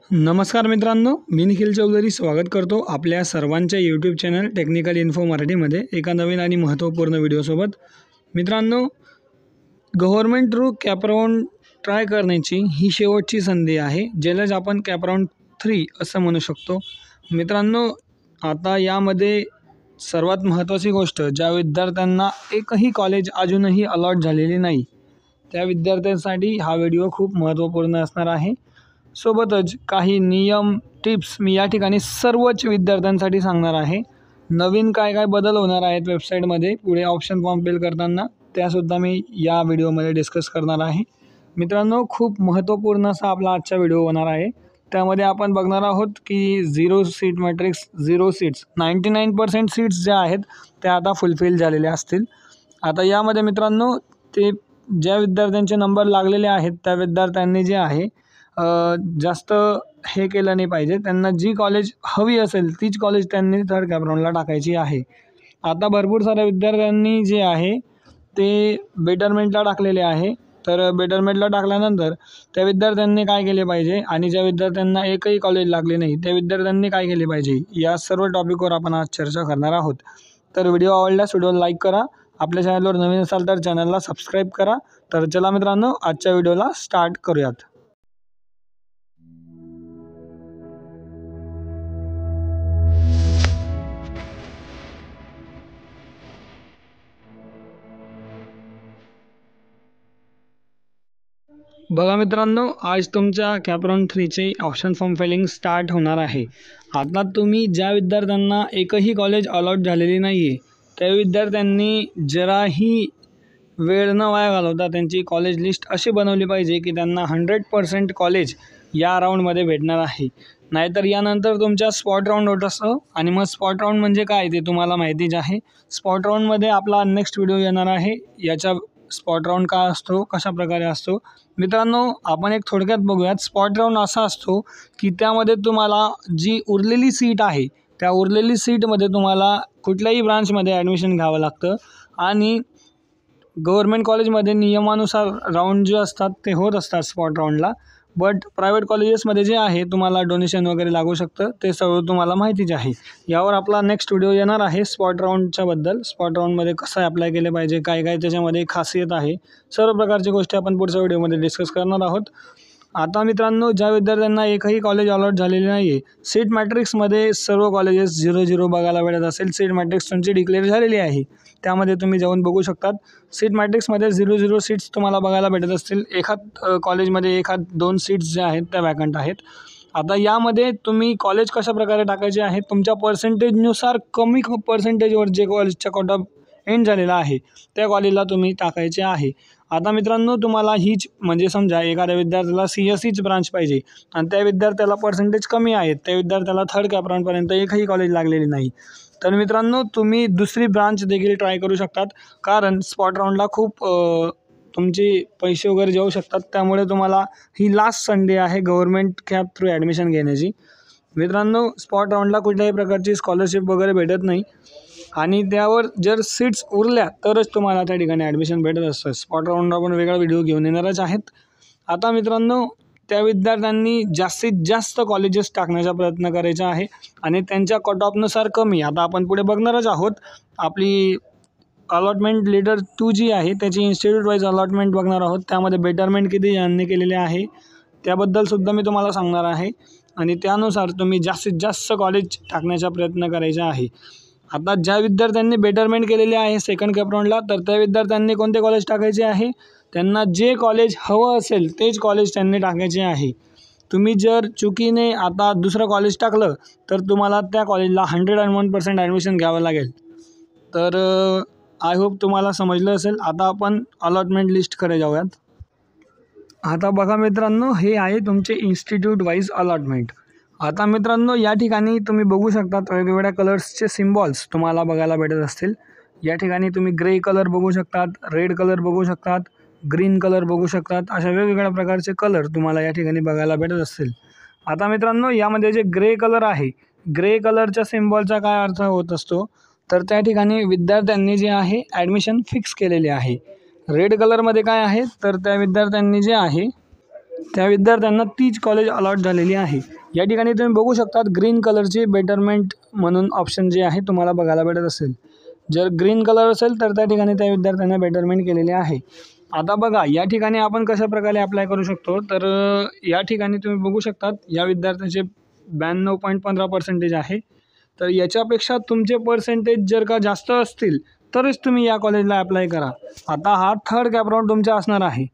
नमस्कार मित्रांनो, मी निखिल चौधरी स्वागत करतो आपल्या सर्वांच्या यूट्यूब चॅनल टेक्निकल इन्फो मराठीमध्ये एका नवीन आणि महत्त्वपूर्ण व्हिडिओसोबत। मित्रांनो, गव्हर्नमेंट थ्रू कॅपराउंड ट्राय करण्याची ही शेवटची संधी आहे, ज्यालाच आपण कॅपराउंड 3 असं म्हणू शकतो। मित्रांनो, आता यामध्ये सर्वात महत्त्वाची गोष्ट, ज्या विद्यार्थ्यांना एकही कॉलेज अजूनही अलॉट झालेली नाही त्या विद्यार्थ्यांसाठी हा व्हिडिओ खूप महत्त्वपूर्ण असणार आहे। सोबतच काही नियम टिप्स मी या ठिकाणी सर्वच विद्यार्थ्यांसाठी सांगणार आहे। नवीन काय काय बदल होणार आहेत वेबसाईटमध्ये पुढे ऑप्शन फॉर्म फिल करताना, त्यासुद्धा मी या व्हिडिओमध्ये डिस्कस करणार आहे। मित्रांनो, खूप महत्त्वपूर्ण असा आपला आजचा व्हिडिओ होणार आहे। त्यामध्ये आपण बघणार आहोत की 0 सीट मॅट्रिक्स 0 सीट्स 99% सीट्स ज्या आहेत त्या आता फुलफिल झालेल्या असतील। आता यामध्ये मित्रांनो, ते ज्या विद्यार्थ्यांचे नंबर लागलेले आहेत त्या विद्यार्थ्यांनी जे आहे जास्त हे केलं नाही पाहिजे। त्यांना जी कॉलेज हवी असेल तीच कॉलेज त्यांनी थर्ड कॅपराउंडला टाकायची आहे। आता भरपूर साऱ्या विद्यार्थ्यांनी जे आहे ते बेटरमेंटला टाकलेले आहे। तर बेटरमेंटला टाकल्यानंतर त्या विद्यार्थ्यांनी काय केले पाहिजे आणि ज्या विद्यार्थ्यांना एकही कॉलेज लागले नाही त्या विद्यार्थ्यांनी काय केले पाहिजे, या सर्व टॉपिकवर आपण आज चर्चा करणार आहोत। तर व्हिडिओ आवडल्यास व्हिडिओला लाईक करा, आपल्या चॅनलवर नवीन असाल तर चॅनलला सबस्क्राईब करा। तर चला मित्रांनो, आजच्या व्हिडिओला स्टार्ट करूयात। बघा मित्रांनो, आज तुमच्या कॅपराउंड 3चे ऑप्शन फॉर्म फिलिंग स्टार्ट होणार आहे। आता तुम्ही ज्या विद्यार्थ्यांना एकही कॉलेज अलॉट झालेली नाही आहे त्या विद्यार्थ्यांनी जराही वेळ न वाया घालवता त्यांची कॉलेज लिस्ट अशी बनवली पाहिजे की त्यांना 100% कॉलेज या राऊंडमध्ये भेटणार आहे। नाहीतर यानंतर तुमच्या स्पॉट राऊंड होत असतो आणि मग स्पॉट राऊंड म्हणजे काय ते तुम्हाला माहितीच आहे। स्पॉट राऊंडमध्ये आपला नेक्स्ट व्हिडिओ येणार आहे, याच्या स्पॉट राऊंड काय असतो, कशा प्रकारे असतो। मित्रांनो, आपण एक थोडक्यात बघूयात। स्पॉट राऊंड असा असतो की त्यामध्ये तुम्हाला जी उरलेली सीट आहे त्या उरलेली सीटमध्ये तुम्हाला कुठल्याही ब्रांचमध्ये ॲडमिशन घ्यावं लागतं आणि गव्हर्नमेंट कॉलेजमध्ये नियमानुसार राऊंड जे असतात ते होत असतात स्पॉट राऊंडला। बट प्रायव्हेट कॉलेजेसमध्ये जे आहे तुम्हाला डोनेशन वगैरे लागू शकतं, ते सर्व तुम्हाला माहितीच आहे। यावर आपला नेक्स्ट व्हिडिओ येणार आहे स्पॉट राऊंडच्या बद्दल। स्पॉट राऊंडमध्ये कसं अप्लाय केले पाहिजे, काय काय त्याच्यामध्ये खासियत आहे, सर्व प्रकारच्या गोष्टी आपण पुढच्या व्हिडिओमध्ये डिस्कस करणार आहोत। आता मित्रांनो, ज्या विद्यार्थ्यांना एकही कॉलेज अलॉट झालेले नाही आहे, सीट मॅट्रिक्समध्ये सर्व कॉलेजेस 0-0 बघायला मिळत असेल। सीट मॅट्रिक्स तुमची डिक्लेअर झालेली आहे, त्यामध्ये तुम्ही जाऊन बघू शकतात। सीट मॅट्रिक्समध्ये 0-0 सीट्स तुम्हाला बघायला भेटत असतील। एखाद कॉलेजमध्ये 1-2 सीट्स ज्या आहेत त्या वॅकंट आहेत। आता यामध्ये तुम्ही कॉलेज कशा प्रकारे टाकायचे आहे, तुमच्या पर्सेंटेजनुसार कमी पर्सेंटेजवर जे कॉलेजचा कट ऑफ एंड झालेला आहे त्या कॉलेजला तुम्ही टाकायचे आहे। आता मित्रांनो, तुम्हाला हीच म्हणजे समजा एखाद्या विद्यार्थ्याला CSEच ब्रांच पाहिजे आणि त्या विद्यार्थ्याला पर्सेंटेज कमी आहेत, त्या विद्यार्थ्याला थर्ड कॅपराउंडपर्यंत एकही कॉलेज लागलेली नाही, तर मित्रांनो तुम्ही दुसरी ब्रांच देखील ट्राय करू शकतात। कारण स्पॉट राऊंडला खूप तुमचे पैसे वगैरे जाऊ शकतात, त्यामुळे तुम्हाला ही लास्ट संडे आहे गव्हर्नमेंट कॅप थ्रू ॲडमिशन घेण्याची। मित्रांनो, स्पॉट राऊंडला कुठल्याही प्रकारची स्कॉलरशिप वगैरे भेटत नाही आणि त्यावर जर सीट्स उरल्या तरच तुम्हाला त्या ठिकाणी ॲडमिशन भेटत असतं। स्पॉट राऊंडला आपण वेगळा व्हिडिओ घेऊन येणारच आहेत। आता मित्रांनो, त्या विद्यार्थ्यांनी जास्तीत जास्त कॉलेजेस टाकण्याचा प्रयत्न करायचा आहे आणि त्यांच्या कट ऑफनुसार कमी। आता आपण पुढे बघणारच आहोत, आपली अलॉटमेंट लेटर 2 जी आहे त्याची इन्स्टिट्यूट वाईज अलॉटमेंट बघणार आहोत। त्यामध्ये बेटरमेंट किती जणांनी केलेले आहे त्याबद्दलसुद्धा मी तुम्हाला सांगणार आहे आणि त्यानुसार तुम्ही जास्तीत जास्त कॉलेज टाकण्याचा प्रयत्न करायचा आहे। आता ज्या विद्यार्थ्यांनी बेटरमेंट केलेले आहे सेकंड कॅपराउंडला, तर त्या विद्यार्थ्यांनी कोणते कॉलेज टाकायचे आहे, त्यांना जे कॉलेज हवं असेल तेच कॉलेज त्यांनी टाकायचे आहे। तुम्ही जर चुकीने आता दुसरं कॉलेज टाकलं तर तुम्हाला त्या कॉलेजला 101% ॲडमिशन घ्यावं लागेल। तर आय होप तुम्हाला समजलं असेल। आता आपण अलॉटमेंट लिस्टकडे जाऊयात। आता बघा मित्रांनो, हे आहे तुमचे इन्स्टिट्यूट वाईज अलॉटमेंट। आता मित्रांनो, या ठिकाणी तुम्ही बघू शकतात वेगवेगळ्या कलर्सचे सिम्बॉल्स तुम्हाला बघायला भेटत असतील। या ठिकाणी तुम्ही ग्रे कलर बघू शकतात, रेड कलर बघू शकतात, ग्रीन कलर बघू शकतात, अशा वेगवेगळ्या प्रकारचे कलर तुम्हाला या ठिकाणी बघायला भेटत असतील। आता मित्रांनो, यामध्ये जे ग्रे कलर आहे, ग्रे कलरच्या सिम्बॉलचा काय अर्थ होत असतो, तर त्या ठिकाणी विद्यार्थ्यांनी जे आहे ॲडमिशन फिक्स केलेले आहे। रेड कलरमध्ये काय आहे, तर त्या विद्यार्थ्यांनी जे आहे त्या विद्यार्थ्यांना तीच कॉलेज अलॉट झालेली आहे। या ठिकाणी तुम्ही बघू शकतात ग्रीन कलरची बेटरमेंट म्हणून ऑप्शन जे आहे तुम्हाला बघायला भेटत असेल. जर ग्रीन कलर असेल तर त्या ठिकाणी त्या विद्यार्थ्यांना बेटरमेंट केलेले आहे. आता बघा या ठिकाणी आपण कशा प्रकारे अप्लाय करू शकतो, तर या ठिकाणी तुम्ही बघू शकतात या विद्यार्थ्यांचे 92.15% आहे. तर याच्यापेक्षा तुमचे पर्सेंटेज जर का जास्त असतील तरच तुम्ही या कॉलेजला अप्लाय करा. आता हा थर्ड कॅपराऊंड तुमचा असणार आहे.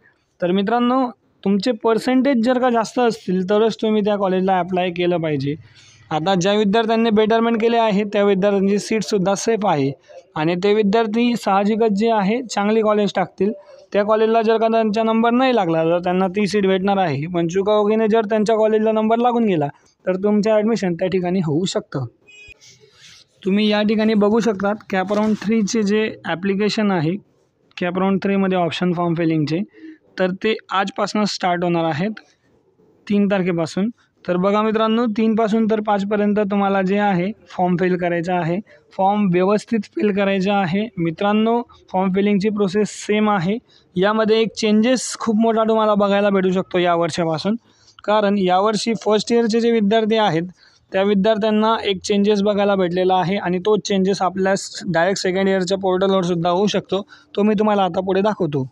तर मित्रांनो, तुमचे पर्सेंटेज जर का जास्त असतील तरच तुम्ही त्या कॉलेजला अप्लाय केलं पाहिजे. आता ज्या विद्यार्थ्यांनी बेटरमेंट केले आहे त्या विद्यार्थ्यांची सीटसुद्धा सेफ आहे आणि ते विद्यार्थी साहजिकच जे आहे चांगली कॉलेज टाकतील. त्या कॉलेजला जर का त्यांचा नंबर नाही लागला तर त्यांना ती सीट भेटणार आहे. पण चुकाओगीने जर त्यांच्या कॉलेजला नंबर लागून गेला तर तुमचं ॲडमिशन त्या ठिकाणी होऊ शकतं. तुम्ही या ठिकाणी बघू शकतात कॅपराऊंड 3चे जे ॲप्लिकेशन आहे, कॅपराऊंड 3मध्ये ऑप्शन फॉर्म फिलिंगचे, तर ते आजपासून स्टार्ट होणार आहेत 3 तारखेपासून. तर बघा मित्रांनो, 3 पासून तर 5पर्यंत तुम्हाला जे आहे फॉर्म फिल करायचा आहे. फॉर्म व्यवस्थित फिल करायचा आहे. मित्रांनो, फॉर्म फिलिंगची प्रोसेस सेम आहे. यामध्ये एक चेंजेस खूप मोठा तुम्हाला बघायला भेटू शकतो या वर्षापासून. कारण यावर्षी फर्स्ट इयरचे जे विद्यार्थी आहेत त्या विद्यार्थ्यांना एक चेंजेस बघायला भेटलेला आहे आणि तो चेंजेस आपल्या डायरेक्ट सेकंड इयरच्या पोर्टलवरसुद्धा होऊ शकतो. तो मी तुम्हाला आता पुढे दाखवतो.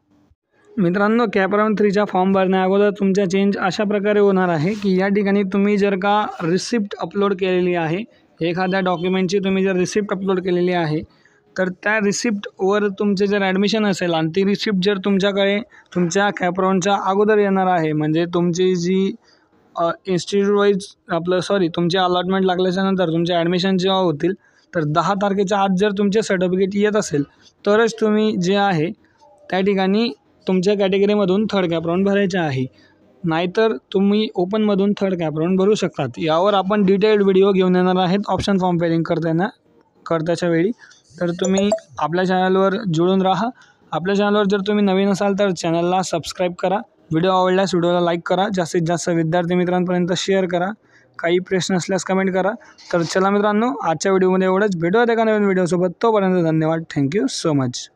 मित्रांनो, कॅपराऊंड 3चा फॉर्म भरण्या अगोदर तुमचा चेंज अशा प्रकारे होणार आहे की या ठिकाणी तुम्ही जर का रिसिप्ट अपलोड केलेली आहे, एखाद्या डॉक्युमेंटची तुम्ही जर रिसिप्ट अपलोड केलेली आहे तर त्या रिसिप्टवर तुमचे जर ॲडमिशन असेल आणि ती रिसिप्ट जर तुमच्याकडे तुमच्या कॅपराऊंडच्या अगोदर येणार आहे, म्हणजे तुमची जी इन्स्टिट्यूट वाईज तुमचे अलॉटमेंट लागल्याच्यानंतर तुमचे ॲडमिशन जेव्हा होतील तर 10 तारखेच्या आत जर तुमचे सर्टिफिकेट येत असेल तरच तुम्ही जे आहे त्या ठिकाणी तुमच्या कॅटेगरीमधून थर्ड कॅपराऊंड भरायचे आहे. नाहीतर तुम्ही ओपनमधून थर्ड कॅपराऊंड भरू शकतात. यावर आपण डिटेल्ड व्हिडिओ घेऊन येणार आहेत ऑप्शन फॉर्म फिलिंग करताच्या वेळी. तर तुम्ही आपल्या चॅनलवर जुळून राहा. आपल्या चॅनलवर जर तुम्ही नवीन असाल तर चॅनलला सबस्क्राईब करा. व्हिडिओ आवडल्यास व्हिडिओला लाईक करा. जास्तीत जास्त विद्यार्थी मित्रांपर्यंत शेअर करा. काही प्रश्न असल्यास कमेंट करा. तर चला मित्रांनो, आजच्या व्हिडिओमध्ये एवढंच. भेटूयात एका नवीन व्हिडिओसोबत. तोपर्यंत धन्यवाद. Thank you so much.